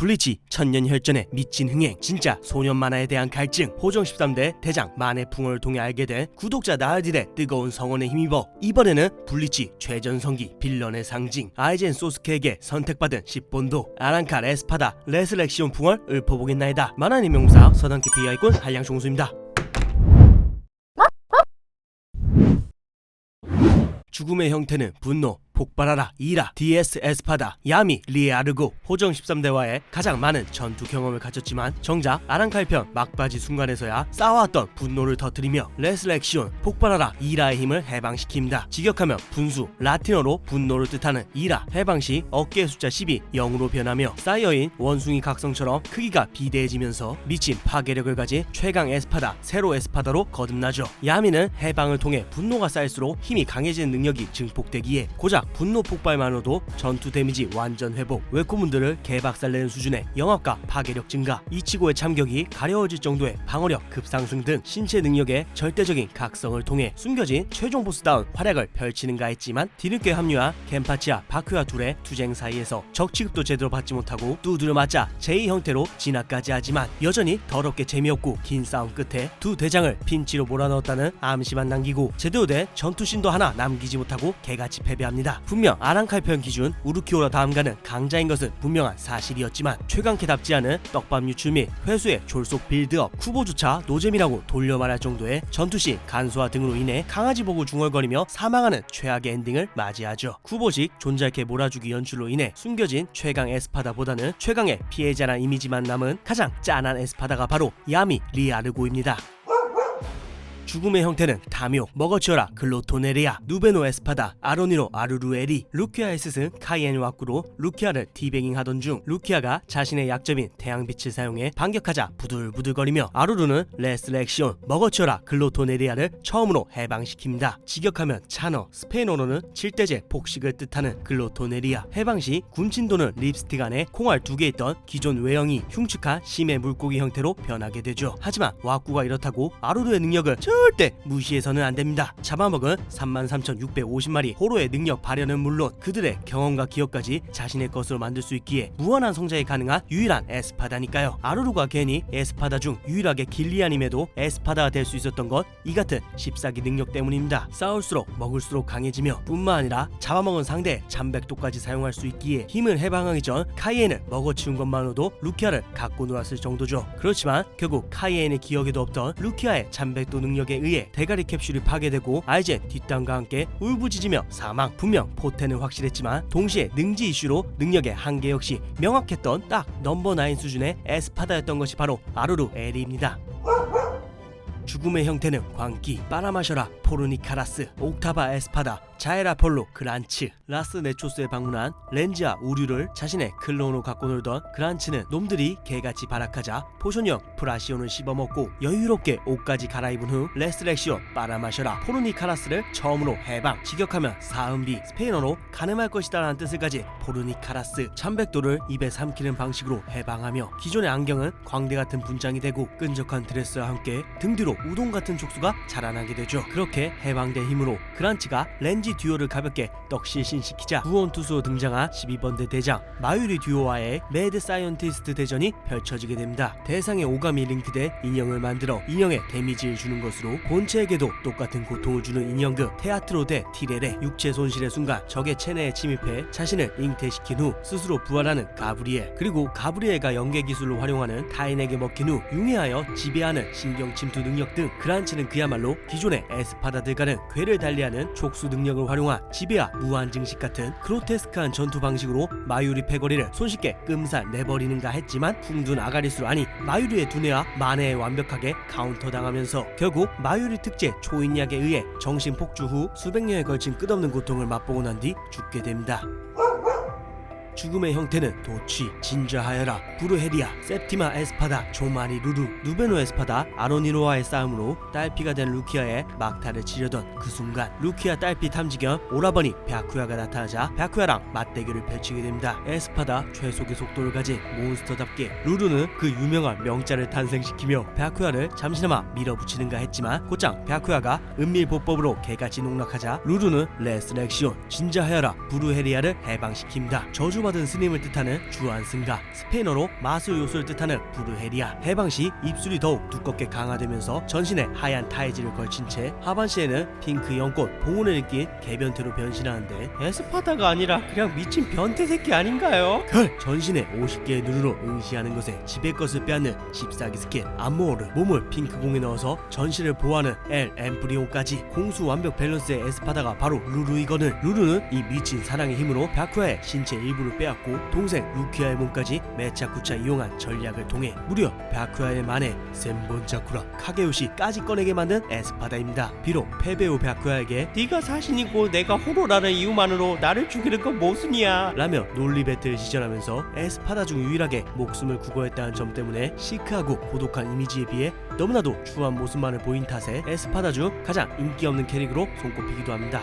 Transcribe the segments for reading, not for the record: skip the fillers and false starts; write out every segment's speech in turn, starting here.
블리치 천년혈전의 미친 흥행, 진짜 소년 만화에 대한 갈증, 호정 13대 대장 만의 풍어를 통해 알게 된 구독자 나으딜의 뜨거운 성원에 힘입어 이번에는 블리치 최전성기 빌런의 상징 아이젠 소스케에게 선택받은 10본도 아랑칼 에스파다 레슬렉시온 풍어를 읊어보겠나이다. 만화 임명사 서당키 PI군 한량종수입니다. 죽음의 형태는 분노, 폭발하라, 이라, DS 에스파다, 야미, 리에아르고, 호정 13대와의 가장 많은 전투 경험을 갖췄지만 정작 아랑칼편 막바지 순간에서야 쌓아왔던 분노를 터뜨리며 레슬렉시온, 폭발하라, 이라의 힘을 해방시킵니다. 직역하면 분수, 라틴어로 분노를 뜻하는 이라, 해방시 어깨의 숫자 10이 0으로 변하며 쌓여인 원숭이 각성처럼 크기가 비대해지면서 미친 파괴력을 가진 최강 에스파다, 세로 에스파다로 거듭나죠. 야미는 해방을 통해 분노가 쌓일수록 힘이 강해지는 능력이 증폭되기에 고작 분노 폭발만으로도 전투 데미지 완전 회복, 웨코문들을 개박살내는 수준의 영합과 파괴력 증가, 이치고의 참격이 가려워질 정도의 방어력 급상승 등 신체 능력의 절대적인 각성을 통해 숨겨진 최종 보스다운 활약을 펼치는가 했지만 뒤늦게 합류한 겐파치와 바쿠야 둘의 투쟁 사이에서 적 취급도 제대로 받지 못하고 두드려 맞자 제2 형태로 진화까지 하지만 여전히 더럽게 재미없고 긴 싸움 끝에 두 대장을 핀치로 몰아넣었다는 암시만 남기고 제대로 된 전투신도 하나 남기지 못하고 개같이 패배합니다. 분명 아랑칼편 기준 우르키오라 다음가는 강자인 것은 분명한 사실이었지만 최강캐답지 않은 떡밥 유출 및 회수의 졸속 빌드업, 쿠보조차 노잼이라고 돌려 말할 정도의 전투시 간소화 등으로 인해 강아지 보고 중얼거리며 사망하는 최악의 엔딩을 맞이하죠. 쿠보식 존잘케 몰아주기 연출로 인해 숨겨진 최강 에스파다보다는 최강의 피해자란 이미지만 남은 가장 짠한 에스파다가 바로 야미 리아르고입니다. 죽음의 형태는 다묘, 먹어치워라, 글로토네리아, 누베노 에스파다, 아로니노 아루루에리, 루키아의 스승 카이엔 와꾸로 루키아를 디뱅잉 하던 중 루키아가 자신의 약점인 태양빛을 사용해 반격하자 부들부들거리며 아루루는 레슬렉시온, 먹어치워라, 글로토네리아를 처음으로 해방시킵니다. 직역하면 찬어, 스페인어로는 칠대제 폭식을 뜻하는 글로토네리아, 해방시 군침도는 립스틱 안에 콩알 2개 있던 기존 외형이 흉측한 심해 물고기 형태로 변하게 되죠. 하지만 와꾸가 이렇다고 아루루의 능력을 절대 무시해서는 안됩니다. 잡아먹은 33,650마리 호로의 능력 발현은 물론 그들의 경험과 기억까지 자신의 것으로 만들 수 있기에 무한한 성장이 가능한 유일한 에스파다니까요. 아루루가 괜히 에스파다 중 유일하게 길리안임에도 에스파다가 될 수 있었던 것 이 같은 십사기 능력 때문입니다. 싸울수록 먹을수록 강해지며 뿐만 아니라 잡아먹은 상대의 잠백도까지 사용할 수 있기에 힘을 해방하기 전 카이엔을 먹어치운 것만으로도 루키아를 갖고 놀았을 정도죠. 그렇지만 결국 카이엔의 기억에도 없던 루키아의 잠백도 능력에 의해 대가리 캡슐이 파괴되고 아이젠 뒷담과 함께 울부짖으며 사망. 분명 포텐은 확실했지만 동시에 능지 이슈로 능력의 한계 역시 명확했던 딱 넘버 9 수준의 에스파다였던 것이 바로 아루루 에리입니다. 죽음의 형태는 광기, 빨아마셔라, 포르니카라스, 옥타바 에스파다, 자에라 폴로, 그란츠, 라스 네초스에 방문한 렌지와 우류를 자신의 클론으로 갖고 놀던 그란츠는 놈들이 개같이 발악하자 포션형 프라시온을 씹어먹고 여유롭게 옷까지 갈아입은 후 레스렉시온, 빨아마셔라, 포르니카라스를 처음으로 해방. 직역하면 사은비, 스페인어로 가늠할 것이다 라는 뜻을 가진 포르니카라스, 참백도를 입에 삼키는 방식으로 해방하며 기존의 안경은 광대같은 분장이 되고 끈적한 드레스와 함께 등 뒤로 우동 같은 촉수가 자라나게 되죠. 그렇게 해방된 힘으로 그란치가 렌지 듀오를 가볍게 떡실신시키자 구원투수로 등장한 12번대 대장 마유리 듀오와의 매드 사이언티스트 대전이 펼쳐지게 됩니다. 대상의 오가미 링크대 인형을 만들어 인형에 데미지를 주는 것으로 본체에게도 똑같은 고통을 주는 인형극 테아트로 대 티레레. 육체 손실의 순간 적의 체내에 침입해 자신을 잉태시킨 후 스스로 부활하는 가브리엘, 그리고 가브리엘가 연계 기술을 활용하는 타인에게 먹힌 후 융해하여 지배하는 신경 침투 능력 등 그란치는 그야말로 기존의 에스파다들과는 궤를 달리하는 촉수 능력을 활용한 지배와 무한 증식 같은 그로테스크한 전투 방식으로 마유리 패거리를 손쉽게 끔살 내버리는가 했지만 풍둔 아가리수로 아니 마유리의 두뇌와 만해에 완벽하게 카운터당하면서 결국 마유리 특제 초인약에 의해 정신폭주 후 수백 년에 걸친 끝없는 고통을 맛보고 난 뒤 죽게 됩니다. 죽음의 형태는 도취, 진저하여라, 부르헤리아, septima 에스파다, 조마리 루루, 누베노 에스파다, 아로니노와의 싸움으로 딸피가 된 루키아의 막타를 치려던 그 순간 루키아 딸피 탐지견 오라버니 벼쿠야가 나타나자 벼쿠야랑 맞대결을 펼치게 됩니다. 에스파다 최속의 속도를 가진 몬스터답게 루루는 그 유명한 명자를 탄생시키며 벼쿠야를 잠시나마 밀어붙이는가 했지만 곧장 벼쿠야가 은밀보법으로 개같이 농락하자 루루는 레스렉시온, 진저하여라, 부르헤리아를 해방시킵니다. 저주받은 상처받은 스님을 뜻하는 주안승가, 스페인어로 마술 요술을 뜻하는 부르헤리아. 해방 시 입술이 더욱 두껍게 강화되면서 전신에 하얀 타이즈를 걸친 채 하반신에는 핑크 연꽃 봉온을 입긴 개변태로 변신하는데 에스파다가 아니라 그냥 미친 변태 새끼 아닌가요? 전신에 50개의 눈으로 응시하는 것에 지배 것을 빼앗는 씹사기 스킬 암모어르, 몸을 핑크공에 넣어서 전신을 보호하는 엘 엠프리온까지 공수 완벽 밸런스의 에스파다가 바로 루루이거든. 루루는 이 미친 사랑의 힘으로 벼쿠아의 신체 일부를 빼앗고 동생 루키아의 몸까지 매차쿠차 이용한 전략을 통해 무려 벼쿠아의 만에 센본자쿠라 카게요시까지 꺼내게 만든 에스파다입니다. 비록 패배 후 벼쿠아에게 네가 사신이고 내가 호로라는 이유만으로 나를 죽이는 건 모순이야 라며 논리 배틀을 시전하면서 에스파다 중 유일하게 목숨을 구거했다는 점 때문에 시크하고 고독한 이미지에 비해 너무나도 추한 모습만을 보인 탓에 에스파다 중 가장 인기 없는 캐릭으로 손꼽히기도 합니다.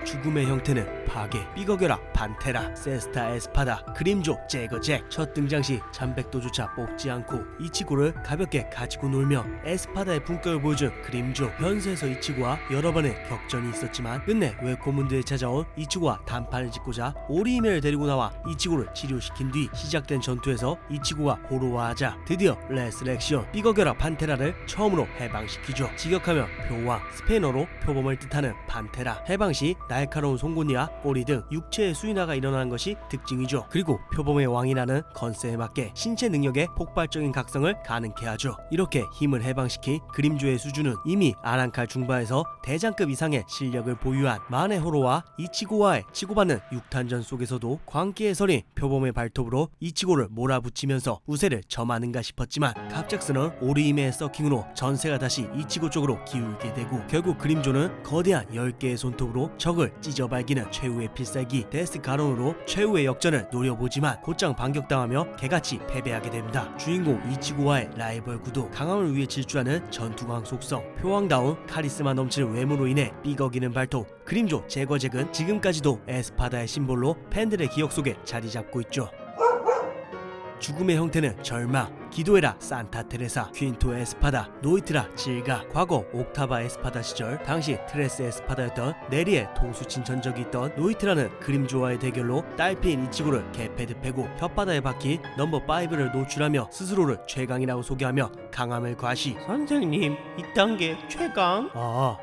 죽음의 형태는 파괴, 삐거겨라, 판테라, 세스타 에스파다, 그림조, 제거 잭. 첫 등장 시 잠백도조차 뽑지 않고 이치고를 가볍게 가지고 놀며 에스파다의 품격을 보여준 그림조. 현세에서 이치고와 여러 번의 격전이 있었지만 끝내 웨코문드에 찾아온 이치고와 단판을 짓고자 오리히메를 데리고 나와 이치고를 치료시킨 뒤 시작된 전투에서 이치고가 호로화하자 드디어 레스렉시온, 삐거겨라 판테라를 처음으로 해방시키죠. 직역하며 표왕, 스페인어로 표범을 뜻하는 판테라. 해방 시 날카로운 송곳니와 꼬리 등 육체의 수인화가 일어나는 것이 특징이죠. 그리고 표범의 왕이라는 컨셉에 맞게 신체 능력의 폭발적인 각성을 가능케 하죠. 이렇게 힘을 해방시킨 그림조의 수준은 이미 아랑칼 중바에서 대장급 이상의 실력을 보유한 마네호로와 이치고와의 치고받는 6탄전 속에서도 광기에 서린 표범의 발톱으로 이치고를 몰아붙이면서 우세를 점하는가 싶었지만 갑작스런 오리히메의 서킹으로 전세가 다시 이치고 쪽으로 기울게 되고 결국 그림조는 거대한 10개의 손톱으로 적을 찢어발기는 최후의 필살기 데스가론으로 최후의 역전을 노려보지만 곧장 반격당하며 개같이 패배하게 됩니다. 주인공 이치고와의 라이벌 구도, 강함을 위해 질주하는 전투광 속성, 표왕다운 카리스마 넘치는 외모로 인해 삐걱이는 발톱, 그림조 제거잭은 지금까지도 에스파다의 심볼로 팬들의 기억 속에 자리 잡고 있죠. 죽음의 형태는 절망, 기도해라 산타 테레사, 퀸토 에스파다, 노이트라 질가. 과거 옥타바 에스파다 시절 당시 트레스 에스파다였던 네리의 통수친 전적이 있던 노이트라는 그림조와의 대결로 딸피인 이치고를 개패드 패고 혓바다에 박힌 넘버 5를 노출하며 스스로를 최강이라고 소개하며 강함을 과시. 선생님, 이딴 게 최강?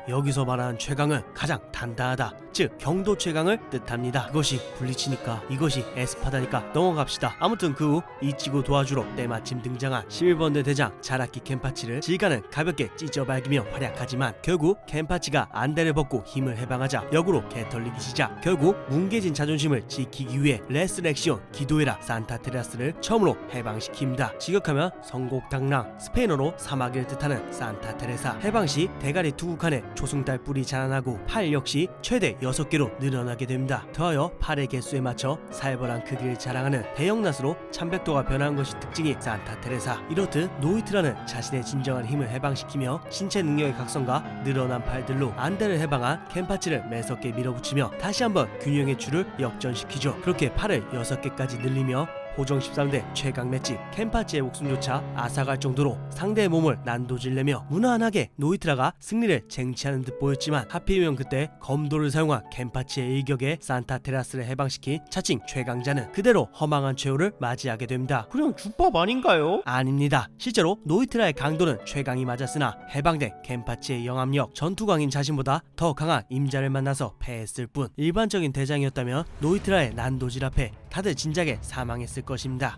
여기서 말하는 최강은 가장 단단하다, 즉 경도 최강을 뜻합니다. 그것이 블리치니까 이것이 에스파다니까 넘어갑시다. 아무튼 그 후 이치고 도와주러 때마침 등장한 11번대 대장 자라키 켄파치를 질가는 가볍게 찢어발기며 활약하지만 결국 켄파치가 안대를 벗고 힘을 해방하자 역으로 개털리기 시작. 결국 뭉개진 자존심을 지키기 위해 레스렉시온, 기도해라 산타 테라스를 처음으로 해방시킵니다. 직역하면 성곡당랑, 스페인어로 사마귀를 뜻하는 산타 테레사. 해방 시 대가리 투국한에 초승달 뿔이 자라나고 팔 역시 최대 6개로 늘어나게 됩니다. 더하여 팔의 개수에 맞춰 살벌한 크기를 자랑하는 대형낫으로 참백도가 변한 것이 특징이 산타 테레사. 이렇듯 노이트라는 자신의 진정한 힘을 해방시키며 신체 능력의 각성과 늘어난 팔들로 안대를 해방한 켄파치를 매섭게 밀어붙이며 다시 한번 균형의 줄을 역전시키죠. 그렇게 팔을 6개까지 늘리며 호정 13대 최강 맷집 켄파치의 목숨조차 앗아갈 정도로 상대의 몸을 난도질내며 무난하게 노이트라가 승리를 쟁취하는 듯 보였지만 하필이면 그때 검도를 사용한 켄파치의 일격에 산타 테라스를 해방시킨 자칭 최강자는 그대로 허망한 최후를 맞이하게 됩니다. 그냥 죽밥 아닌가요? 아닙니다. 실제로 노이트라의 강도는 최강이 맞았으나 해방된 켄파치의 영합력, 전투광인 자신보다 더 강한 임자를 만나서 패했을 뿐. 일반적인 대장이었다면 노이트라의 난도질 앞에 다들 진작에 사망했을 것입니다.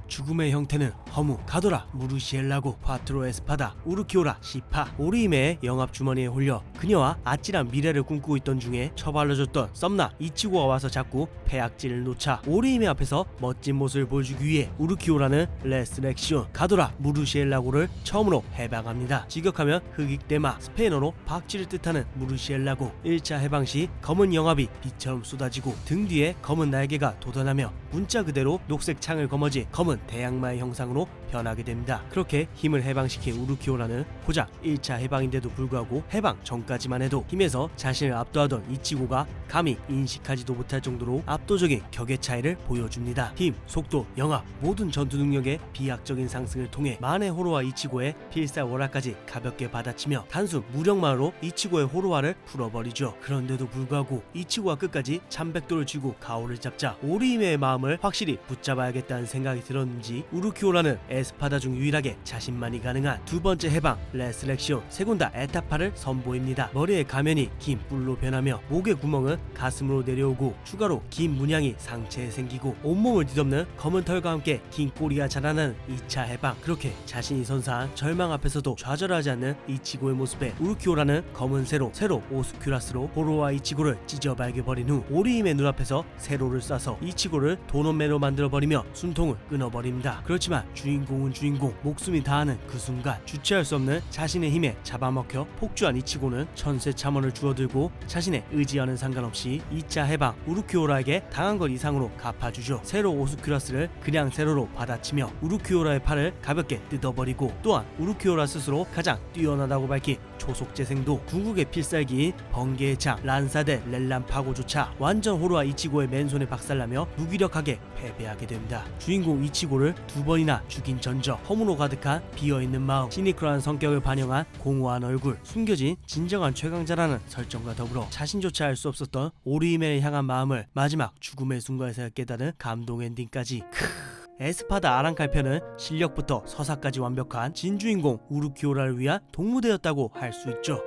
죽음의 형태는 허무, 가도라, 무르시엘라고, 파트로 에스파다, 우르키오라, 시파. 오리히메의 영합 주머니에 홀려 그녀와 아찔한 미래를 꿈꾸고 있던 중에 처발려줬던 썸나 이치고가 와서 자꾸 폐악질을 놓자 오리히메 앞에서 멋진 모습을 보여주기 위해 우르키오라는 레스렉시온, 가도라, 무르시엘라고를 처음으로 해방합니다. 직역하면 흑익대마, 스페인어로 박쥐를 뜻하는 무르시엘라고. 1차 해방 시 검은 영합이 비처럼 쏟아지고 등 뒤에 검은 날개가 돋아나며 문자 그대로 녹색 창을 거머쥐 검은 대양마의 형상으로 변하게 됩니다. 그렇게 힘을 해방시킨 우르키오라는 고작 1차 해방인데도 불구하고 해방 전과 지금까지만 해도 힘에서 자신을 압도하던 이치고가 감히 인식하지도 못할 정도로 압도적인 격의 차이를 보여줍니다. 힘, 속도, 영합 모든 전투 능력의 비약적인 상승을 통해 만의 호로와 이치고의 필살월화까지 가볍게 받아치며 단순 무력만으로 이치고의 호로화를 풀어버리죠. 그런데도 불구하고 이치고가 끝까지 참백도를 쥐고 가오를 잡자 오리히메의 마음을 확실히 붙잡아야겠다는 생각이 들었는지 우루키오라는 에스파다 중 유일하게 자신만이 가능한 두 번째 해방 레스렉시온 세군다 에타파를 선보입니다. 머리의 가면이 긴 뿔로 변하며 목의 구멍은 가슴으로 내려오고 추가로 긴 문양이 상체에 생기고 온몸을 뒤덮는 검은 털과 함께 긴 꼬리가 자라나는 2차 해방. 그렇게 자신이 선사한 절망 앞에서도 좌절하지 않는 이치고의 모습에 우루키오라는 검은 세로 오스큐라스로 호로와 이치고를 찢어발겨버린 후 오리힘의 눈앞에서 세로를 쏴서 이치고를 도넛맨으로 만들어버리며 숨통을 끊어버립니다. 그렇지만 주인공은 주인공, 목숨이 다하는 그 순간 주체할 수 없는 자신의 힘에 잡아먹혀 폭주한 이치고는 천세 참원을 주워들고 자신의 의지와는 상관없이 2차 해방 우루키오라에게 당한 것 이상으로 갚아주죠. 세로 오스큐라스를 그냥 세로로 받아치며 우루키오라의 팔을 가볍게 뜯어버리고 또한 우루키오라 스스로 가장 뛰어나다고 밝힌 초속재생도 궁극의 필살기인 번개의 창 란사대 렐란 파고조차 완전 호로와 이치고의 맨손에 박살나며 무기력하게 패배하게 됩니다. 주인공 이치고를 두 번이나 죽인 전적, 허무로 가득한 비어있는 마음, 시니컬한 성격을 반영한 공허한 얼굴, 숨겨진 진정한 최강자라는 설정과 더불어 자신조차 알 수 없었던 오리히메를 향한 마음을 마지막 죽음의 순간에서 깨달은 감동 엔딩까지. 에스파다 아랑칼 편은 실력부터 서사까지 완벽한 진주인공 우루키오라를 위한 동무대였다고 할 수 있죠.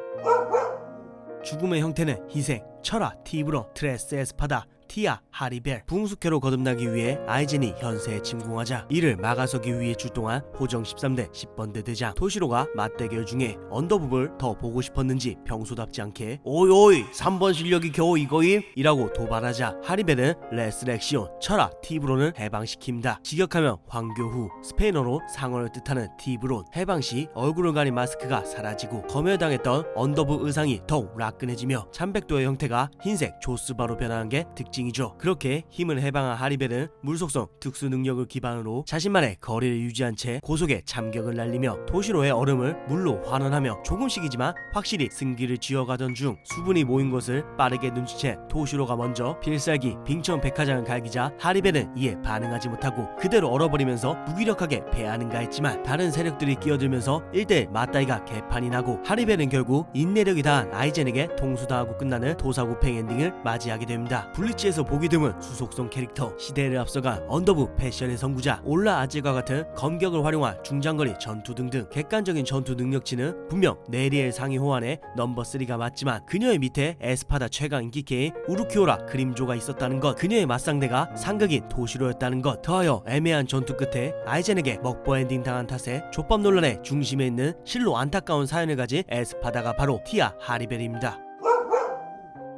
죽음의 형태는 희생, 철화, 티브론, 트레스 에스파다, 티아, 하리벨, 붕숙회로 거듭나기 위해 아이젠이 현세에 침공하자 이를 막아서기 위해 출동한 호정 13대 10번대 대장 토시로가 맞대결 중에 언더부를 더 보고 싶었는지 평소답지 않게 오이 3번 실력이 겨우 이거임? 이라고 도발하자 하리벨은 레스렉시온, 철화, 티브론을 해방시킵니다. 직역하면 황교 후 스페인어로 상어를 뜻하는 티브론, 해방시 얼굴을 가린 마스크가 사라지고 검열당했던 언더부 의상이 더욱 라끈해지며 참백도의 형태가 흰색 조스바로 변하는 게 특징 이죠. 그렇게 힘을 해방한 하리벨은 물속성 특수 능력을 기반으로 자신만의 거리를 유지한 채 고속의 참격을 날리며 토시로의 얼음을 물로 환원하며 조금씩이지만 확실히 승기를 쥐어가던 중 수분이 모인 것을 빠르게 눈치챈 토시로가 먼저 필살기 빙천 백화장을 갈기자 하리벨은 이에 반응하지 못하고 그대로 얼어버리면서 무기력하게 패하는가 했지만 다른 세력들이 끼어들면서 1대1 맞다이가 개판이 나고 하리벨은 결국 인내력이 다한 아이젠에게 통수당하고 끝나는 도사구팽 엔딩을 맞이하게 됩니다. 블리치 에서 보기 드문 수속성 캐릭터, 시대를 앞서간 언더부 패션의 선구자, 올라 아즈과 같은 검격을 활용한 중장거리 전투 등등 객관적인 전투 능력치는 분명 네리엘 상위 호환의 넘버 3가 맞지만 그녀의 밑에 에스파다 최강 인기캐인 우루키오라 그림조가 있었다는 것, 그녀의 맞상대가 상극인 토시로였다는 것, 더하여 애매한 전투 끝에 아이젠에게 먹버 엔딩 당한 탓에 족밥 논란의 중심에 있는 실로 안타까운 사연을 가진 에스파다가 바로 티아 하리벨입니다.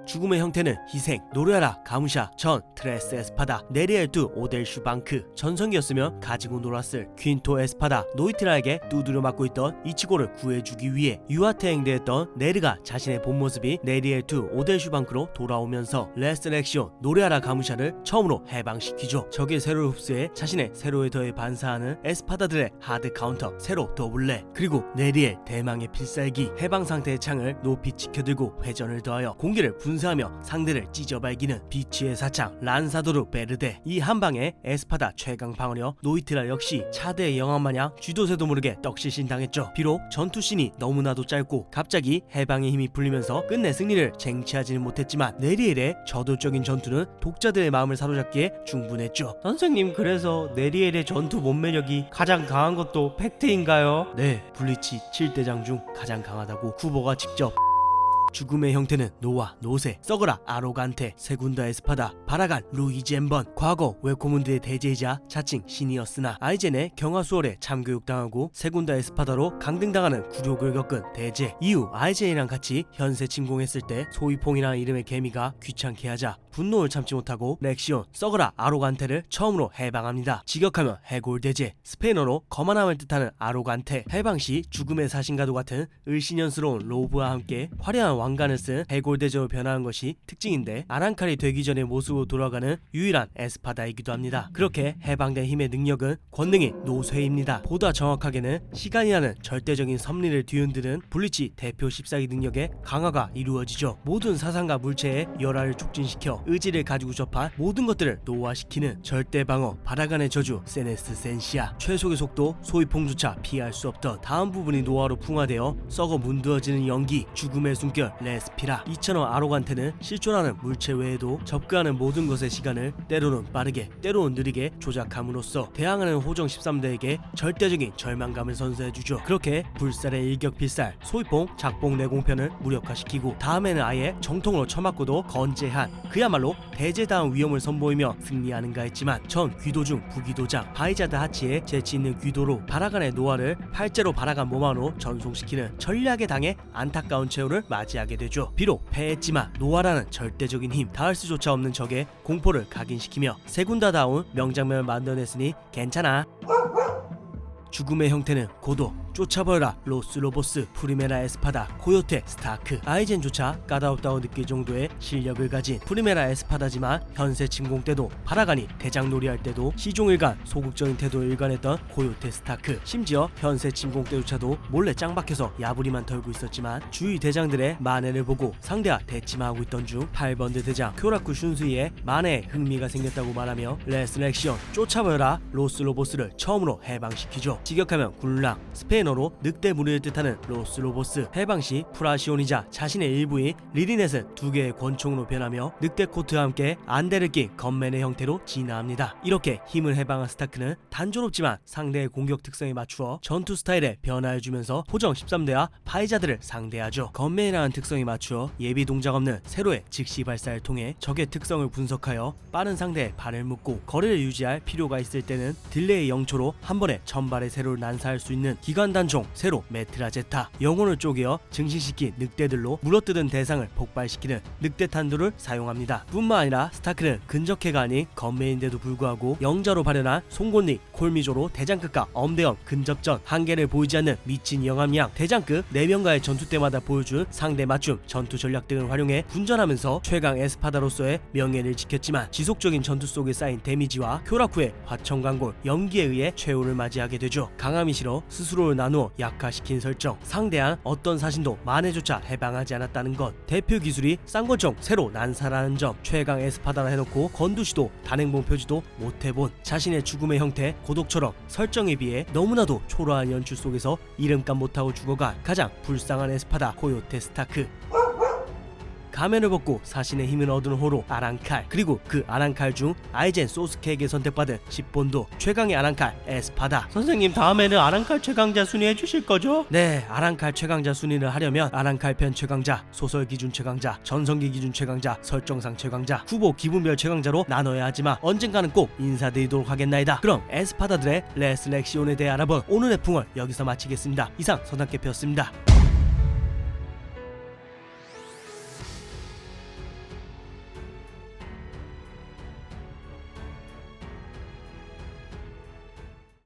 죽음의 형태는 희생, 노르야라 가무샤, 전, 트레스 에스파다, 네리엘투 오델슈방크, 전성기였으면 가지고 놀았을 퀸토 에스파다, 노이트라에게 두드려 맞고 있던 이치고를 구해주기 위해 유아태행대했던 네르가 자신의 본모습이 네리엘투 오델슈방크로 돌아오면서 레스렉시온, 노르야라 가무샤를 처음으로 해방시키죠. 적의 세로를 흡수해 자신의 세로에 더해 반사하는 에스파다들의 하드 카운터, 세로 더블레, 그리고 네리엘 대망의 필살기, 해방 상태의 창을 높이 지켜들고 회전을 더하여 공기를 분사하며 상대를 찢어발기는 비치의 사창 란사도르 베르데. 이 한방에 에스파다 최강 방어력 노이트라 역시 차대의 영화마냥 쥐도새도 모르게 떡실신 당했죠. 비록 전투씬이 너무나도 짧고 갑자기 해방의 힘이 풀리면서 끝내 승리를 쟁취하지는 못했지만 네리엘의 저돌적인 전투는 독자들의 마음을 사로잡기에 충분했죠. 선생님, 그래서 네리엘의 전투 몸매력이 가장 강한 것도 팩트인가요? 네, 블리치 7대장 중 가장 강하다고 쿠보가 직접. 죽음의 형태는 노아, 노세, 썩어라, 아로간테, 세군다 에스파다, 바라간, 루이지 엠번. 과거 웰코문드의 대제이자 자칭 신이었으나 아이젠의 경화수월에 참교육당하고 세군다 에스파다로 강등당하는 굴욕을 겪은 대제. 이후 아이젠이랑 같이 현세 침공했을 때 소위퐁이라는 이름의 개미가 귀찮게 하자 분노를 참지 못하고 렉시온, 썩어라, 아로간테를 처음으로 해방합니다. 직역하면 해골대제, 스페인어로 거만함을 뜻하는 아로간테. 해방 시 죽음의 사신과도 같은 을씨년스러운 로브와 함께 화려한 왕관을 쓴 해골대저로 변화한 것이 특징인데 아랑칼이 되기 전의 모습으로 돌아가는 유일한 에스파다이기도 합니다. 그렇게 해방된 힘의 능력은 권능이 노쇠입니다. 보다 정확하게는 시간이라는 절대적인 섭리를 뒤흔드는 블리치 대표 14기 능력의 강화가 이루어지죠. 모든 사상과 물체의 열화를 촉진시켜 의지를 가지고 접한 모든 것들을 노화시키는 절대방어 바라간의 저주 세네스 센시아. 최속의 속도 소위풍조차 피할 수 없던 다음 부분이 노화로 풍화되어 썩어 문드어지는 연기 죽음의 숨결 레스피라. 이처럼 아로간테는 실존하는 물체 외에도 접근하는 모든 것의 시간을 때로는 빠르게 때로는 느리게 조작함으로써 대항하는 호정 13대에게 절대적인 절망감을 선사해주죠. 그렇게 불살의 일격필살 소위풍 작봉 내공편을 무력화시키고 다음에는 아예 정통으로 쳐맞고도 건재한 그야말로 대제다운 위험을 선보이며 승리하는가 했지만 전 귀도 중 부귀도장 바이자드 하치의 재치있는 귀도로 바라간의 노화를 팔제로 바라간 몸 안으로 전송시키는 전략에 당해 안타까운 최후를 맞이하게 되죠. 비록 패했지만 노화라는 절대적인 힘 닿을 수조차 없는 적의 공포를 각인시키며 세군다다운 명장면을 만들어냈으니 괜찮아. 죽음의 형태는 고도 쫓아버려라 로스로보스 프리메라 에스파다 코요테 스타크. 아이젠조차 까다롭다고 느낄 정도의 실력을 가진 프리메라 에스파다지만 현세 침공 때도 바라간이 대장놀이 할 때도 시종일관 소극적인 태도를 일관했던 코요테 스타크. 심지어 현세 침공 때조차도 몰래 짱박혀서 야부리만 털고 있었지만 주위 대장들의 만회를 보고 상대와 대치만 하고 있던 중 8번드 대장 쿄라쿠 슌수이의 만회에 흥미가 생겼다고 말하며 레슬렉션 쫓아버려라 로스로보스를 처음으로 해방시키죠. 직역하면 굴랑 스페인어로 늑대 무리를 뜻하는 로스로보스. 해방 시 프라시온이자 자신의 일부인 리리넷은 두 개의 권총으로 변하며 늑대 코트와 함께 안대를 낀 건맨의 형태로 진화합니다. 이렇게 힘을 해방한 스타크는 단조롭지만 상대의 공격 특성에 맞추어 전투 스타일에 변화해주면서 호정 13대와 바이자드를 상대하죠. 건맨이라는 특성에 맞추어 예비 동작 없는 세로의 즉시 발사를 통해 적의 특성을 분석하여 빠른 상대의 발을 묶고 거리를 유지할 필요가 있을 때는 딜레이 0초로 한 번에 전발의 세로를 난사할 수 있는 기관단총 세로 메트라제타. 영혼을 쪼개어 증식시킨 늑대들로 물어뜯은 대상을 폭발시키는 늑대 탄두를 사용합니다. 뿐만 아니라 스타크는 근접해가 아닌 건매인데도 불구하고 영자로 발현한 송곳니 콜미조로 대장급과 엄대엄 근접전 한계를 보이지 않는 미친 영암양 대장급 4명과의 전투 때마다 보여준 상대 맞춤 전투 전략 등을 활용해 군전하면서 최강 에스파다로서의 명예를 지켰지만 지속적인 전투 속에 쌓인 데미지와 쿄라쿠의 화청광골 연기에 의해 최후를 맞이하게 되죠. 강함이 싫어 스스로를 나누어 약화시킨 설정. 상대한 어떤 사신도 만회조차 해방하지 않았다는 것. 대표 기술이 쌍권총 새로 난사라는 점. 최강 에스파다라 해놓고 건두시도 단행본 표지도 못해본 자신의 죽음의 형태 고독처럼 설정에 비해 너무나도 초라한 연출 속에서 이름값 못하고 죽어간 가장 불쌍한 에스파다 코요테 스타크. 가면을 벗고 사신의 힘을 얻은 호로 아랑칼, 그리고 그 아랑칼 중 아이젠 소스케에게 선택받은 10본도 최강의 아랑칼 에스파다. 선생님, 다음에는 아랑칼 최강자 순위 해주실 거죠? 네, 아랑칼 최강자 순위를 하려면 아랑칼편 최강자, 소설 기준 최강자, 전성기 기준 최강자, 설정상 최강자, 후보 기분별 최강자로 나눠야 하지만 언젠가는 꼭 인사드리도록 하겠나이다. 그럼 에스파다들의 레슬렉시온에 대해 알아본 오늘의 풍월 여기서 마치겠습니다. 이상 서당캐표였습니다.